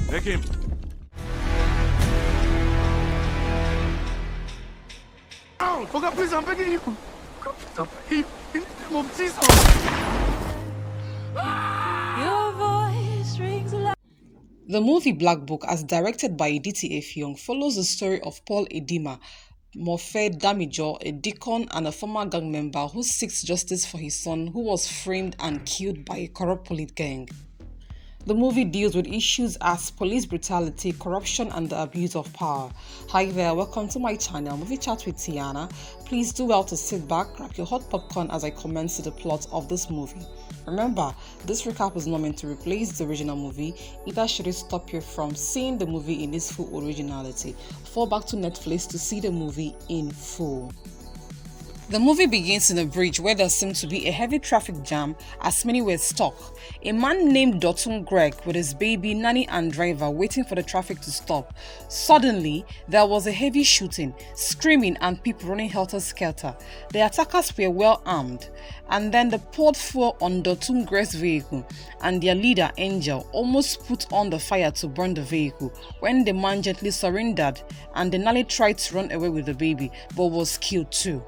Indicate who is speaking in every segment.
Speaker 1: Take him.
Speaker 2: Oh, God, please, I'm begging you. God, please, I'm begging you. In the name of Jesus.
Speaker 3: Your voice rings loud.
Speaker 4: The movie Black Book, as directed by Editi Effiong, follows the story of Paul Edima, Mofe Damijo, a deacon and a former gang member who seeks justice for his son who was framed and killed by a corrupt police gang. The movie deals with issues as police brutality, corruption, and the abuse of power. Hi there, welcome to my channel, Movie Chat with Tiana. Please do well to sit back, grab your hot popcorn as I commence the plot of this movie. Remember, this recap is not meant to replace the original movie, either should it stop you from seeing the movie in its full originality. Fall back to Netflix to see the movie in full. The movie begins in a bridge where there seemed to be a heavy traffic jam as many were stuck. A man named Dotun Greg with his baby, nanny and driver waiting for the traffic to stop. Suddenly, there was a heavy shooting, screaming and people running helter-skelter. The attackers were well armed, and then the pot fell on Dotun Greg's vehicle and their leader, Angel, almost put on the fire to burn the vehicle when the man gently surrendered and the nanny tried to run away with the baby but was killed too.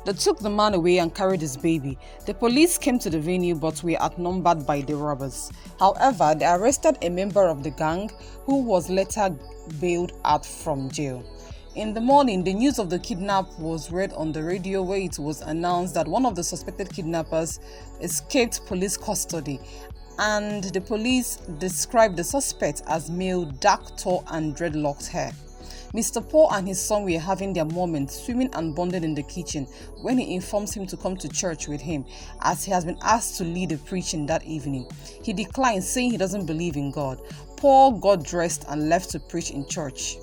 Speaker 4: They took the man away and carried his baby. The police came to the venue but were outnumbered by the robbers. However, they arrested a member of the gang who was later bailed out from jail. In the morning, the news of the kidnap was read on the radio where it was announced that one of the suspected kidnappers escaped police custody, and the police described the suspect as male, dark, tall and dreadlocked hair. Mr. Paul and his son were having their moment, swimming and bonding in the kitchen, when he informs him to come to church with him, as he has been asked to lead the preaching that evening. He declined, saying he doesn't believe in God. Paul got dressed and left to preach in church.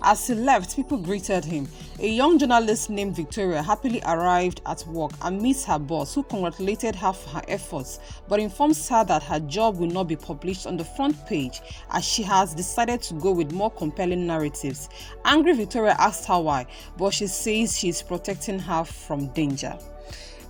Speaker 4: As he left, people greeted him. A young journalist named Victoria happily arrived at work and meets her boss, who congratulated her for her efforts but informs her that her job will not be published on the front page as she has decided to go with more compelling narratives. Angry Victoria asked her why, but she says she is protecting her from danger.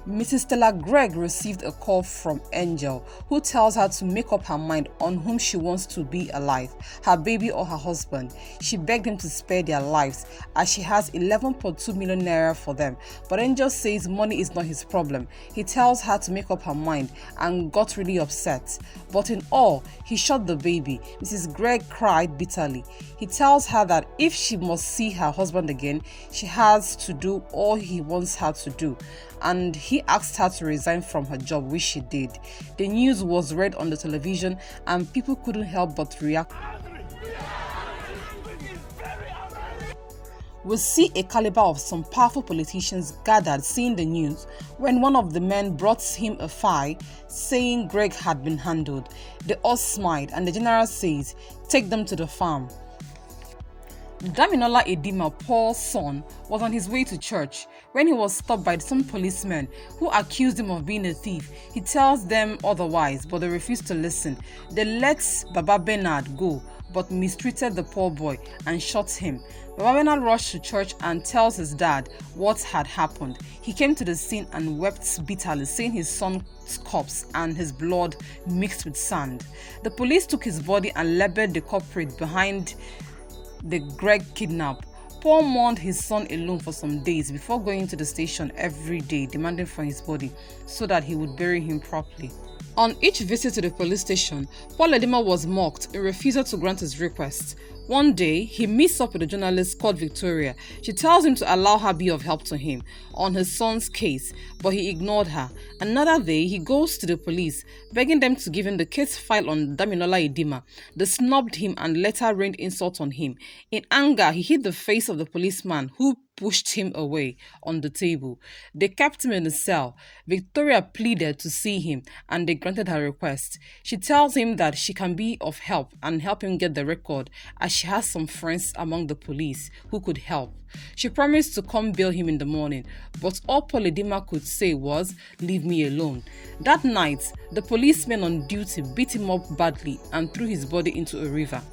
Speaker 4: Mrs. Stella Gregg received a call from Angel, who tells her to make up her mind on whom she wants to be alive, her baby or her husband. She begged him to spare their lives as she has 11.2 million naira for them, but Angel says money is not his problem. He tells her to make up her mind and got really upset. But in all, he shot the baby. Mrs. Gregg cried bitterly. He tells her that if she must see her husband again, she has to do all he wants her to do, and he asked her to resign from her job, which she did. The news was read on the television and people couldn't help but react. We see a caliber of some powerful politicians gathered seeing the news when one of the men brought him a file saying Greg had been handled. They all smiled and the general says, "Take them to the farm." Damilola Edima, Paul's son, was on his way to church when he was stopped by some policemen who accused him of being a thief. He tells them otherwise, but they refused to listen. They let Baba Bernard go, but mistreated the poor boy and shot him. Baba Bernard rushed to church and tells his dad what had happened. He came to the scene and wept bitterly, saying his son's corpse and his blood mixed with sand. The police took his body and labeled the culprit behind the Greg kidnap. Paul mourned his son alone for some days before going to the station every day demanding for his body so that he would bury him properly. On each visit to the police station, Paul Edima was mocked in refusal to grant his request. One day, he meets up with a journalist called Victoria. She tells him to allow her be of help to him on his son's case, but he ignored her. Another day, he goes to the police, begging them to give him the case file on Damilola Edima. They snubbed him and later rained insults on him. In anger, he hit the face of the policeman who pushed him away on the table. They kept him in the cell. Victoria pleaded to see him and they granted her request. She tells him that she can be of help and help him get the record as she has some friends among the police who could help. She promised to come bail him in the morning, but all Paul Edima could say was, "Leave me alone." That night, the policemen on duty beat him up badly and threw his body into a river.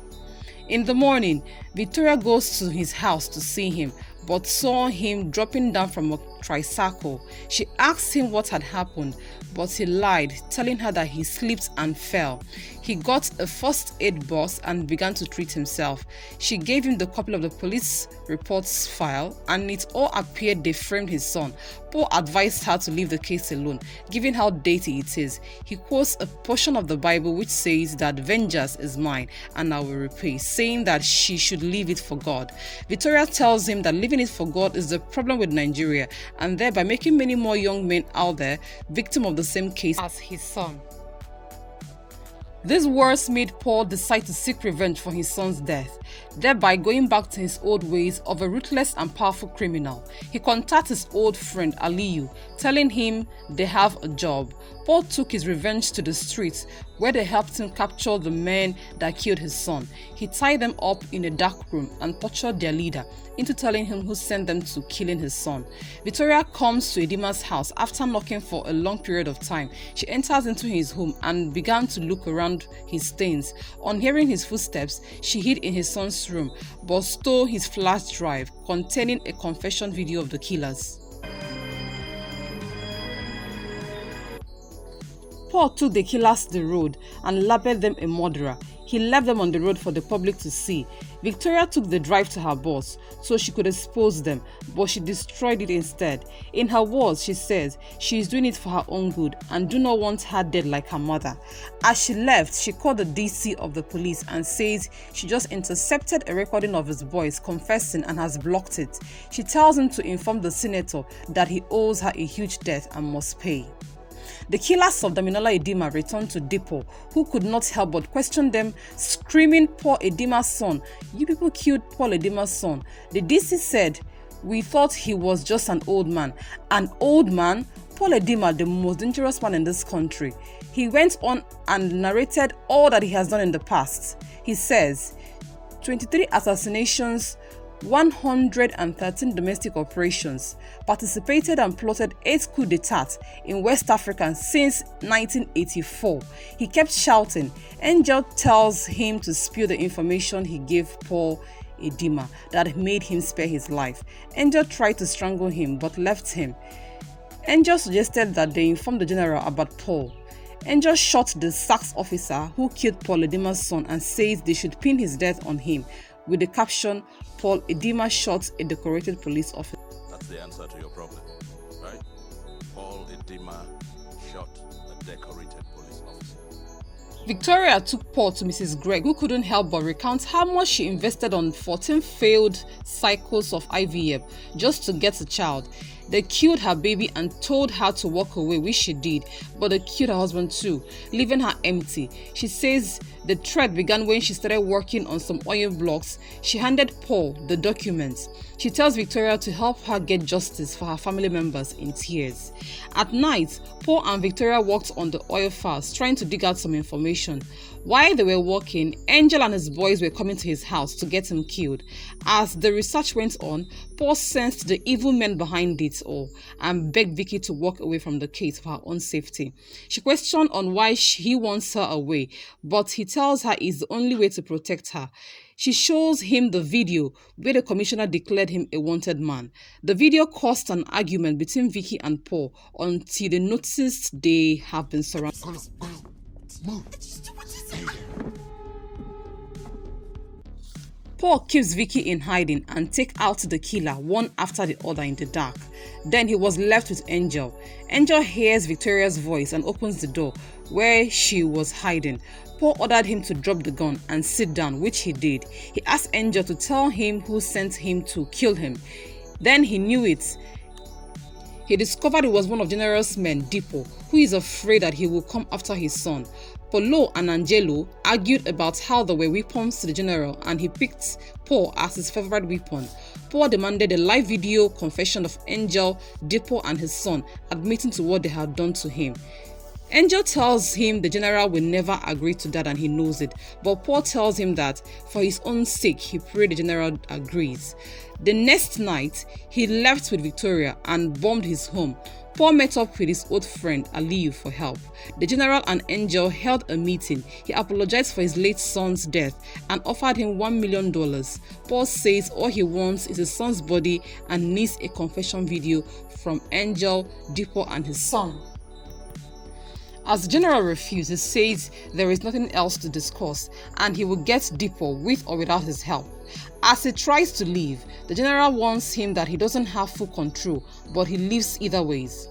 Speaker 4: In the morning, Victoria goes to his house to see him, but saw him dropping down from a tricycle. She asked him what had happened, but he lied, telling her that he slipped and fell. He got a first aid box and began to treat himself. She gave him the copy of the police reports file, and it all appeared they framed his son. Paul advised her to leave the case alone, given how dirty it is. He quotes a portion of the Bible which says that vengeance is mine and I will repay, saying that she should leave it for God. Victoria tells him that leaving it for God is the problem with Nigeria, and thereby making many more young men out there victim of the same case as his son. These words made Paul decide to seek revenge for his son's death, thereby going back to his old ways of a ruthless and powerful criminal. He contacts his old friend Aliyu, telling him they have a job. Paul took his revenge to the streets, where they helped him capture the men that killed his son. He tied them up in a dark room and tortured their leader into telling him who sent them to killing his son. Victoria comes to Edima's house after knocking for a long period of time. She enters into his home and began to look around his stains. On hearing his footsteps, she hid in his son's room but stole his flash drive containing a confession video of the killers. Paul took the killers to the road and labeled them a murderer. He left them on the road for the public to see. Victoria took the drive to her boss so she could expose them, but she destroyed it instead. In her words, she says she is doing it for her own good and do not want her dead like her mother. As she left, she called the DC of the police and says she just intercepted a recording of his voice confessing and has blocked it. She tells him to inform the senator that he owes her a huge debt and must pay. The killers of Damilola Edima returned to Depot, who could not help but question them, screaming, "Paul Edima's son, you people killed Paul Edima's son." The DC said, "We thought he was just an old man." An old man? Paul Edima, the most dangerous man in this country. He went on and narrated all that he has done in the past. He says, 23 assassinations, 113 domestic operations, participated and plotted 8 coups d'etat in West Africa since 1984. He kept shouting. Angel tells him to spill the information he gave Paul Edima that made him spare his life. Angel tried to strangle him but left him. Angel suggested that they inform the general about Paul. Angel shot the SACS officer who killed Paul Edima's son and says they should pin his death on him, with the caption, "Paul Edima shot a decorated police officer."
Speaker 1: That's the answer to your problem, right? Paul Edima shot a decorated police officer.
Speaker 4: Victoria took Paul to Mrs. Gregg, who couldn't help but recount how much she invested on 14 failed cycles of IVF just to get a child. They killed her baby and told her to walk away, which she did, but they killed her husband too, leaving her empty. She says the threat began when she started working on some oil blocks. She handed Paul the documents. She tells Victoria to help her get justice for her family members in tears. At night, Paul and Victoria worked on the oil files, trying to dig out some information. While they were working, Angel and his boys were coming to his house to get him killed. As the research went on, Paul sensed the evil men behind it all and begged Vicky to walk away from the case for her own safety. She questioned on why he wants her away, but he tells her it's the only way to protect her. She shows him the video where the commissioner declared him a wanted man. The video caused an argument between Vicky and Paul until they noticed they have been surrounded. Paul keeps Vicky in hiding and takes out the killer one after the other in the dark. Then he was left with Angel. Angel hears Victoria's voice and opens the door where she was hiding. Paul ordered him to drop the gun and sit down, which he did. He asked Angel to tell him who sent him to kill him. Then he knew it. He discovered it was one of General's men, Depot, who is afraid that he will come after his son. Polo and Angelo argued about how there were weapons to the general, and he picked Paul as his favorite weapon. Paul demanded a live video confession of Angel, Depot and his son, admitting to what they had done to him. Angel tells him the general will never agree to that and he knows it, but Paul tells him that for his own sake he prayed the general agrees. The next night, he left with Victoria and bombed his home. Paul met up with his old friend Aliyu for help. The general and Angel held a meeting. He apologized for his late son's death and offered him $1 million. Paul says all he wants is his son's body and needs a confession video from Angel, Dipo and his son. As the general refuses, says there is nothing else to discuss and he will get Dipo with or without his help. As he tries to leave, the general warns him that he doesn't have full control, but he leaves either ways.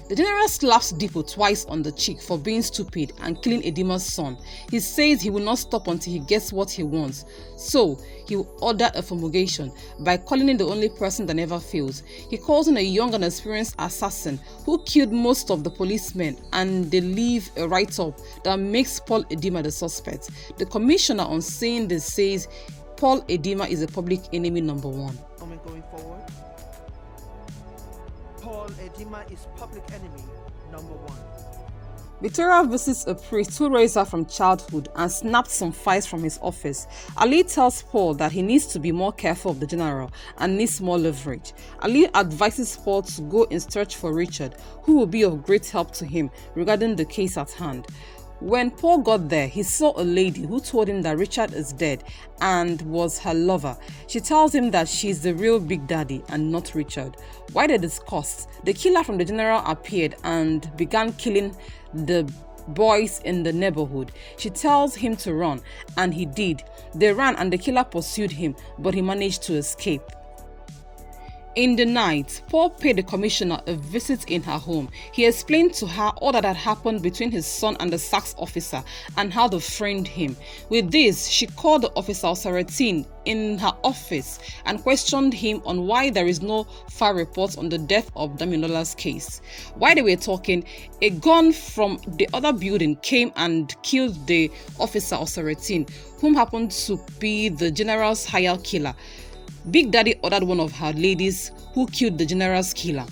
Speaker 4: The general slaps Dipo twice on the cheek for being stupid and killing Edima's son. He says he will not stop until he gets what he wants, so he will order a fumigation by calling in the only person that never fails. He calls in a young and experienced assassin who killed most of the policemen, and they leave a write-up that makes Paul Edima the suspect. The commissioner on saying this says Paul Edima is a public enemy number one.
Speaker 5: Going forward, Paul Edima is public enemy number one.
Speaker 4: Victoria visits a priest who raised her from childhood and snapped some files from his office. Ali tells Paul that he needs to be more careful of the general and needs more leverage. Ali advises Paul to go in search for Richard, who will be of great help to him regarding the case at hand. When Paul got there, he saw a lady who told him that Richard is dead and was her lover. She tells him that she's the real Big Daddy and not Richard. While they discussed, the killer from the general appeared and began killing the boys in the neighborhood. She tells him to run, and he did. They ran and the killer pursued him, but he managed to escape. In the night, Paul paid the commissioner a visit in her home. He explained to her all that had happened between his son and the SACS officer and how they framed him. With this, she called the officer Osaratin in her office and questioned him on why there is no file report on the death of Damilola's case. While they were talking, a gun from the other building came and killed the officer Osaratin, whom happened to be the general's hired killer. Big Daddy ordered one of her ladies who killed the general's killer.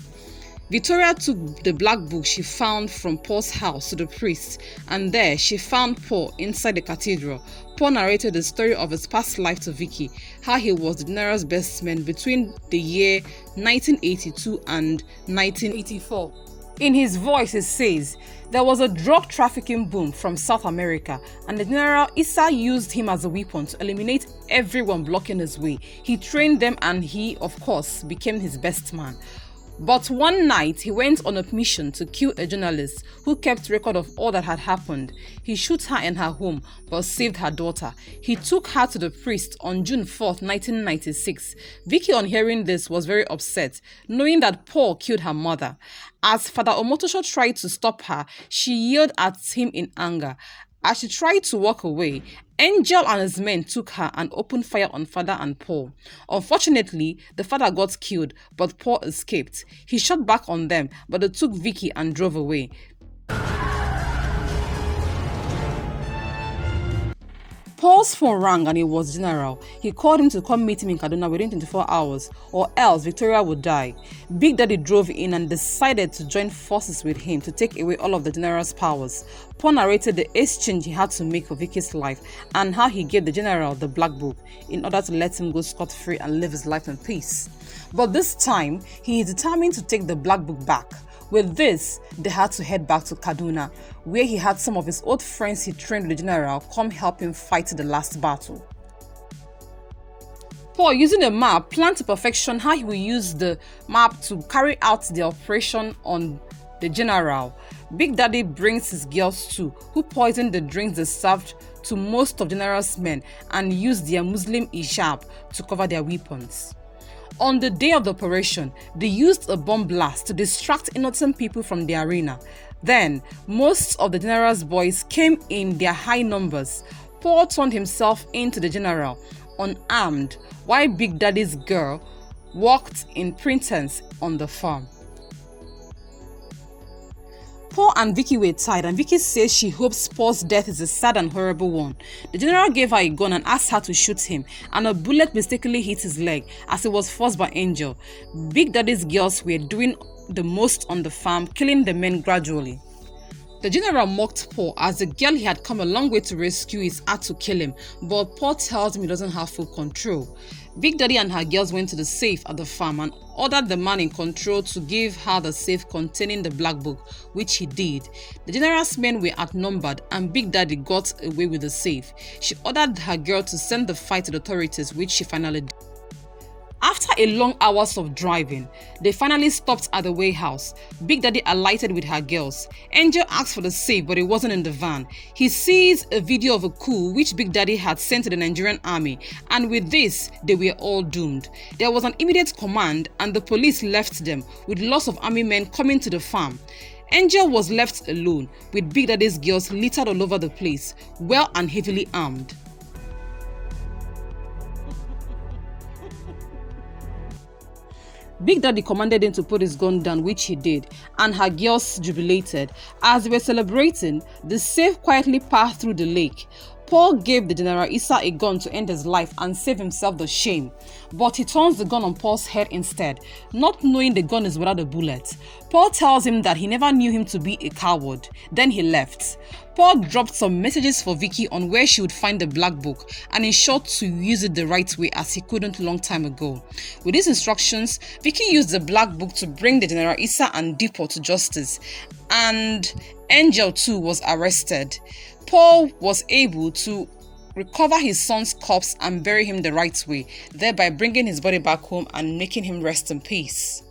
Speaker 4: Victoria took the black book she found from Paul's house to the priest, and there she found Paul inside the cathedral. Paul narrated the story of his past life to Vicky, how he was the general's best man between the year 1982 and 1984. In his voice, he says, there was a drug trafficking boom from South America, and the General Issa used him as a weapon to eliminate everyone blocking his way. He trained them and he, of course, became his best man. But one night, he went on a mission to kill a journalist who kept record of all that had happened. He shot her in her home, but saved her daughter. He took her to the priest on June 4th, 1996. Vicky, on hearing this, was very upset, knowing that Paul killed her mother. As Father Omotosho tried to stop her, she yelled at him in anger. As she tried to walk away, Angel and his men took her and opened fire on Father and Paul. Unfortunately, the father got killed, but Paul escaped. He shot back on them, but they took Vicky and drove away. Paul's phone rang and it was General. He called him to come meet him in Kaduna within 24 hours, or else Victoria would die. Big Daddy drove in and decided to join forces with him to take away all of the General's powers. Paul narrated the exchange he had to make for Vicky's life and how he gave the General the black book in order to let him go scot-free and live his life in peace. But this time, he is determined to take the black book back. With this, they had to head back to Kaduna, where he had some of his old friends he trained with the general come help him fight the last battle. Paul, using a map, planned to perfection how he will use the map to carry out the operation on the general. Big Daddy brings his girls too, who poisoned the drinks they served to most of General's men and used their Muslim hijab to cover their weapons. On the day of the operation, they used a bomb blast to distract innocent people from the arena. Then, most of the general's boys came in their high numbers. Paul turned himself into the general, unarmed, while Big Daddy's girl walked in pretense on the farm. Paul and Vicky were tied, and Vicky says she hopes Paul's death is a sad and horrible one. The general gave her a gun and asked her to shoot him, and a bullet mistakenly hit his leg as it was forced by Angel. Big Daddy's girls were doing the most on the farm, killing the men gradually. The general mocked Paul as the girl he had come a long way to rescue is out to kill him, but Paul tells him he doesn't have full control. Big Daddy and her girls went to the safe at the farm and ordered the man in control to give her the safe containing the black book, which he did. The general's men were outnumbered and Big Daddy got away with the safe. She ordered her girl to send the fight to the authorities, which she finally did. After a long hours of driving, they finally stopped at the warehouse. Big Daddy alighted with her girls. Angel asked for the safe, but it wasn't in the van. He sees a video of a coup which Big Daddy had sent to the Nigerian army, and with this, they were all doomed. There was an immediate command and the police left them, with lots of army men coming to the farm. Angel was left alone, with Big Daddy's girls littered all over the place, well and heavily armed. Big Daddy commanded him to put his gun down, which he did, and her girls jubilated. As they were celebrating, the safe quietly passed through the lake. Paul gave the General Issa a gun to end his life and save himself the shame, but he turns the gun on Paul's head instead, not knowing the gun is without a bullet. Paul tells him that he never knew him to be a coward. Then he left. Paul dropped some messages for Vicky on where she would find the black book and ensured to use it the right way as he couldn't long time ago. With these instructions, Vicky used the black book to bring the General Issa and Depot to justice, and Angel too was arrested. Paul was able to recover his son's corpse and bury him the right way, thereby bringing his body back home and making him rest in peace.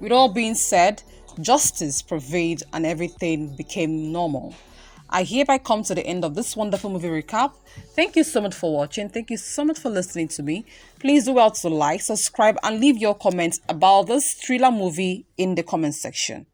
Speaker 4: With all being said, justice prevailed and everything became normal. I hereby come to the end of this wonderful movie recap. Thank you so much for watching. Thank you so much for listening to me. Please do well to like, subscribe, and leave your comments about this thriller movie in the comment section.